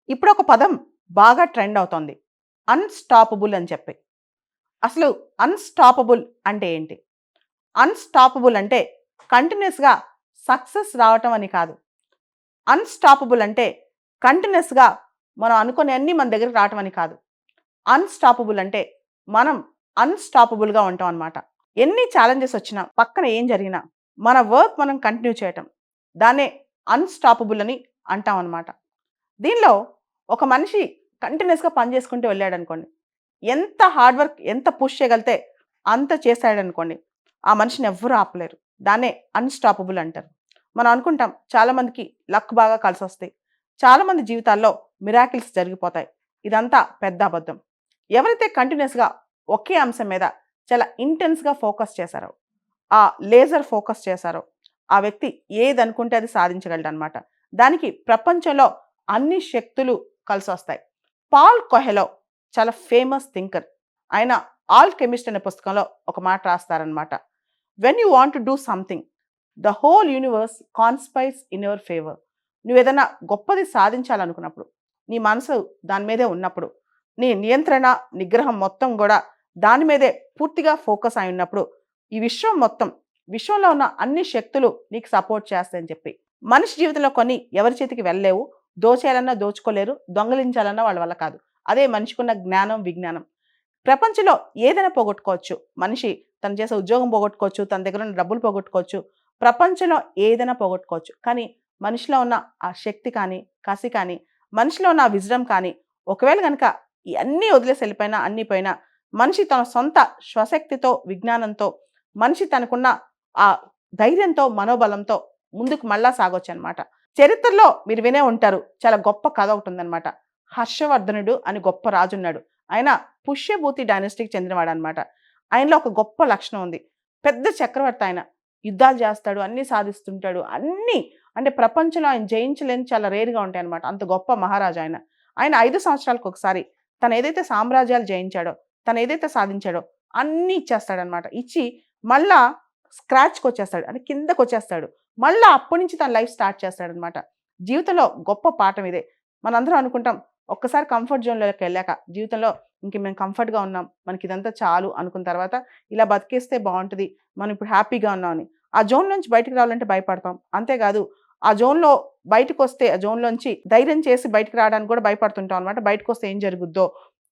ఇప్పుడు ఒక పదం బాగా ట్రెండ్ అవుతోంది. అన్‌స్టాపబుల్ అని చెప్పి. అసలు అన్‌స్టాపబుల్ అంటే ఏంటి? అన్‌స్టాపబుల్ అంటే కంటిన్యూయస్‌గా సక్సెస్ రావటం అని కాదు. అన్‌స్టాపబుల్ అంటే కంటిన్యూయస్‌గా మనం అనుకున్నయన్నీ మన దగ్గరికి రావటం అని కాదు. అన్‌స్టాపబుల్ అంటే మనం అన్‌స్టాపబుల్‌గా ఉంటాం అన్నమాట. ఎన్ని ఛాలెంజెస్ వచ్చినా, పక్కన ఏం జరిగినా, మన వర్క్ మనం కంటిన్యూ చేయటం. దాన్నే అన్‌స్టాపబుల్ అని అంటాం అన్నమాట. దీనిలో ఒక మనిషి కంటిన్యూయస్‌గా పని చేసుకుంటూ వెళ్ళాడనుకోండి. ఎంత హార్డ్ వర్క్ ఎంత పుష్ చేయగలిగితే అంత చేశాడనుకోండి. ఆ మనిషిని ఎవ్వరు ఆపలేరు. దాన్నే అన్‌స్టాపబుల్ అంటారు. మనం అనుకుంటాం చాలామందికి లక్ బాగా కలిసొస్తాయి. చాలామంది జీవితాల్లో మిరాకిల్స్ జరిగిపోతాయి. ఇదంతా పెద్ద అబద్ధం. ఎవరైతే కంటిన్యూయస్‌గా ఒకే అంశం మీద చాలా ఇంటెన్స్‌గా ఫోకస్ చేశారో, ఆ లేజర్ ఫోకస్ చేశారో, ఆ వ్యక్తి ఏదనుకుంటే అది సాధించగలడనమాట. దానికి ప్రపంచంలో అన్ని శక్తులు కలిసొస్తాయి. పాల్ కొహెలో చాలా ఫేమస్ థింకర్. ఆయన 'ఆల్కెమిస్ట్' అనే పుస్తకంలో ఒక మాట రాస్తారనమాట. When you want to do something, the whole universe conspires in your favour. నువ్వేదన్నా గొప్పది సాధించాలనుకున్నప్పుడు, నీ మనసు దాని మీదే ఉన్నప్పుడు, నీ నియంత్రణ, నిగ్రహం మొత్తం గూడా దాని మీదే పూర్తిగా ఫోకస్ అయి ఉన్నప్పుడు, ఈ విశ్వం మొత్తం, విశ్వంలో ఉన్న అన్ని శక్తులు నీకు సపోర్ట్ చేస్తాయని చెప్పి. మనిషి జీవితంలో కొన్ని ఎవరి చేతికి వెళ్ళలేవు. దోచేయాలన్నా దోచుకోలేరు. దొంగిలించాలన్నా వాళ్ళ వల్ల కాదు. అదే మనిషికున్న జ్ఞానం, విజ్ఞానం. ప్రపంచంలో ఏదైనా పోగొట్టుకోవచ్చు. మనిషి తను చేసే ఉద్యోగం పోగొట్టుకోవచ్చు. తన దగ్గర ఉన్న డబ్బులు పోగొట్టుకోవచ్చు. ప్రపంచంలో ఏదైనా పోగొట్టుకోవచ్చు. కానీ మనిషిలో ఉన్న ఆ శక్తి కానీ, కసి కానీ, మనిషిలో ఉన్న ఆ విజ్డమ్ కానీ, ఒకవేళ గనక ఇయన్నీ వదిలేసి ఎళ్ళిపోయినా, అన్నీ పోయినా, మనిషి తన సొంత స్వశక్తితో, విజ్ఞానంతో, మనిషి తనకున్న ఆ ధైర్యంతో, మనోబలంతో ముందుకు మళ్ళా సాగొచ్చనమాట. చరిత్రలో మీరు వినే ఉంటారు. చాలా గొప్ప కథ ఒకటుందనమాట. 'హర్షవర్ధనుడు' అని గొప్ప రాజున్నాడు. ఆయన పుష్యభూతి డైనస్టీకి చెందినవాడనమాట. ఆయనలో ఒక గొప్ప లక్షణం ఉంది. పెద్ద చక్రవర్తి ఆయన. యుద్ధాలు చేస్తాడు, అన్నీ సాధిస్తుంటాడు. అన్నీ అంటే ప్రపంచంలో ఆయన జయించలేనివి చాలా రేర్‌గా ఉంటాయనమాట. అంత గొప్ప మహారాజు ఆయన. ఆయన 5 సంవత్సరాలకొకసారి తనేదైతే సామ్రాజ్యాలు జయించాడో, తనేదైతే సాధించాడో అన్నీ ఇచ్చేస్తాడనమాట. ఇచ్చి మళ్ళా స్క్రాచ్‌కొచ్చేస్తాడు. అంటే కిందకొచ్చేస్తాడు. మళ్ళా అప్పటి నుంచి తన లైఫ్ స్టార్ట్ చేస్తాడనమాట. జీవితంలో గొప్ప పాఠం ఇదే. మనందరం అనుకుంటాం ఒక్కసారి కంఫర్ట్ జోన్‌లోకెళ్ళాక జీవితంలో ఇంక మేము కంఫర్ట్‌గా ఉన్నాం. మనకిదంతా చాలు అనుకున్న తర్వాత ఇలా బతికేస్తే బావుంటది. మనం ఇప్పుడు హ్యాపీగా ఉన్నాం అని. ఆ జోన్ నుంచి బయటికి రావాలంటే భయపడతాం. అంతేకాదు ఆ జోన్‌లో బయటకొస్తే ఆ జోన్‌లోంచి ధైర్యం చేసి బయటికి రావడానికి కూడా భయపడుతుంటాం అనమాట. బయటకొస్తే ఏం జరుగుద్దో,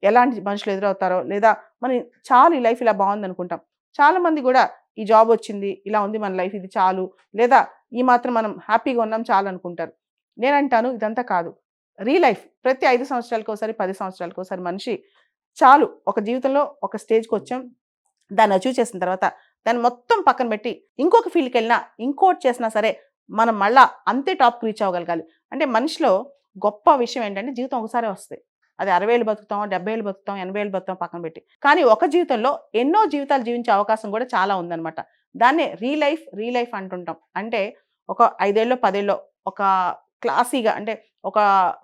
ఎలాంటి మనుషులు ఎదురవుతారో, లేదా మన చాలు ఈ లైఫ్ ఇలా బావుందనుకుంటాం. చాలామంది గూడా ఈ జాబొచ్చింది, ఇలా ఉంది మన లైఫ్ ఇది చాలు, లేదా ఈ మాత్రం మనం హ్యాపీగా ఉన్నాం చాలనుకుంటారు. నేనంటాను ఇదంతా కాదు. లైఫ్ ప్రతి 5 సంవత్సరాలకోసారి, 10 సంవత్సరాలకోసారి మనిషి చాలు ఒక జీవితంలో ఒక స్టేజ్‌కొచ్చాం. దాన్ని అచీవ్ చేసిన తర్వాత దాన్ని మొత్తం పక్కన పెట్టి ఇంకొక ఫీల్డ్‌కెళ్ళినా, ఇంకోటి చేసినా సరే మనం మళ్ళా అంతే టాప్‌కి రీచ్ అవ్వగలగాలి. అంటే మనిషిలో గొప్ప విషయం ఏంటంటే జీవితం ఒకసారే వస్తది. అది 60 ఏళ్ళు బతుకుతాం, 70 ఏళ్ళు బతుకుతాం, 80 ఏళ్ళు బతుకుతాం పక్కన పెట్టి. కానీ ఒక జీవితంలో ఎన్నో జీవితాలు జీవించే అవకాశం కూడా చాలా ఉందన్నమాట. దాన్నే రీ లైఫ్ అంటుంటాం. అంటే ఒక 5 ఏళ్ళో, 10 ఏళ్ళో ఒక క్లాసీగా అంటే ఒక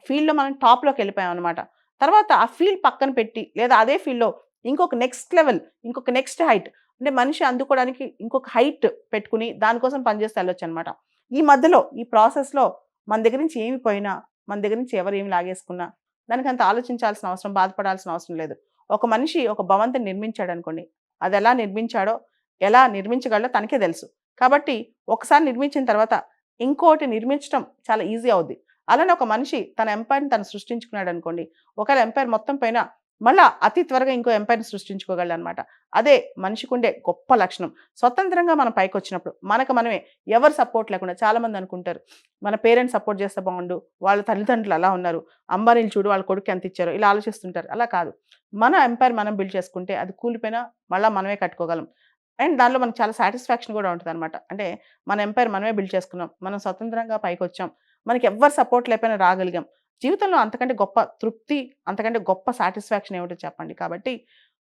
ఫీల్డ్‌లో మనం టాప్‌లోకెళ్ళిపోయామనమాట. తర్వాత ఆ ఫీల్డ్ పక్కన పెట్టి లేదా అదే ఫీల్డ్‌లో ఇంకొక నెక్స్ట్ లెవెల్, ఇంకొక నెక్స్ట్ హైట్ అంటే మనిషి అందుకోవడానికి ఇంకొక హైట్ పెట్టుకొని దానికోసం పనిచేస్తూ వెళ్ళొచ్చనమాట. ఈ మధ్యలో ఈ ప్రాసెస్‌లో మన దగ్గర నుంచి ఏమి పోయినా, మన దగ్గర నుంచి ఎవరు ఏమి లాగేసుకున్నా దానికంత ఆలోచించాల్సిన అవసరం, బాధపడాల్సిన అవసరం లేదు. ఒక మనిషి ఒక భవంతిని నిర్మించాడనుకోండి. అదెలా నిర్మించాడో, ఎలా నిర్మించగలడో తనకే తెలుసు. కాబట్టి ఒకసారి నిర్మించిన తర్వాత ఇంకోటి నిర్మించటం చాలా ఈజీ అవుద్ది. అలానే ఒక మనిషి తన ఎంపైర్‌ని తను సృష్టించుకున్నాడనుకోండి. ఒకవేళ ఎంపైర్ మొత్తం పోయినా మళ్ళా అతి త్వరగా ఇంకో ఎంపైర్‌ని సృష్టించుకోగలడనమాట. అదే మనిషికుండే గొప్ప లక్షణం. స్వతంత్రంగా మనం పైకొచ్చినప్పుడు మనకు మనమే ఎవరి సపోర్ట్ లేకుండా చాలామంది అనుకుంటారు. మన పేరెంట్స్ సపోర్ట్ చేస్తే బావుండు. వాళ్ళ తల్లిదండ్రులు అలా ఉన్నారు. అంబానీలు చూడు వాళ్ళ కొడుక్కి ఎంత ఇచ్చారో ఇలా ఆలోచిస్తుంటారు. అలా కాదు. మన ఎంపైర్ మనం బిల్డ్ చేసుకుంటే అది కూలిపోయినా మళ్ళా మనమే కట్టుకోగలం. అండ్ దానిలో మనకు చాలా సాటిస్ఫాక్షన్ కూడా ఉంటదనమాట. అంటే మన ఎంపైర్ మనమే బిల్డ్ చేసుకున్నాం. మనం స్వతంత్రంగా పైకొచ్చాం. మనకెవ్వరి సపోర్ట్ లేకపోయినా రాగలిగాం. జీవితంలో అంతకంటే గొప్ప తృప్తి, అంతకంటే గొప్ప సాటిస్ఫాక్షన్ ఏమిటో చెప్పండి. కాబట్టి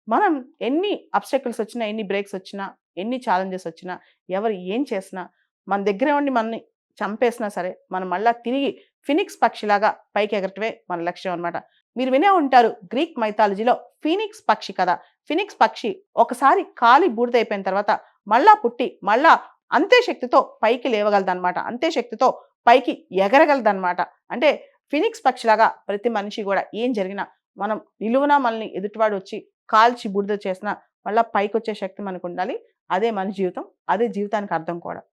మనం ఎన్ని అబ్‌స్టాకిల్స్ వచ్చినా, ఎన్ని బ్రేక్స్ వచ్చినా, ఎన్ని ఛాలెంజెస్ వచ్చినా, ఎవరు ఏం చేసినా, మన దగ్గరే ఉండి మనల్ని చంపేసినా సరే, మనం మళ్ళా తిరిగి ఫినిక్స్ పక్షిలాగా పైకి ఎగరటమే మన లక్ష్యం అనమాట. మీరు వినే ఉంటారు గ్రీక్ మైథాలజీలో ఫీనిక్స్ పక్షి కథ. ఫినిక్స్ పక్షి ఒకసారి కాలి బూడిదయిపోయిన తర్వాత మళ్ళా పుట్టి, మళ్ళా అంతే శక్తితో పైకి లేవగలదనమాట. అంతే శక్తితో పైకి ఎగరగలదనమాట. అంటే ఫినిక్స్ పక్షిలాగా ప్రతి మనిషి కూడా ఏం జరిగినా మనం నిలువునా మనల్ని ఎదుటివాడు వచ్చి కాల్చి బూడిద చేసినా మళ్ళా పైకొచ్చే శక్తి మనకు ఉండాలి. అదే మన జీవితం. అదే జీవితానికి అర్థం కూడా.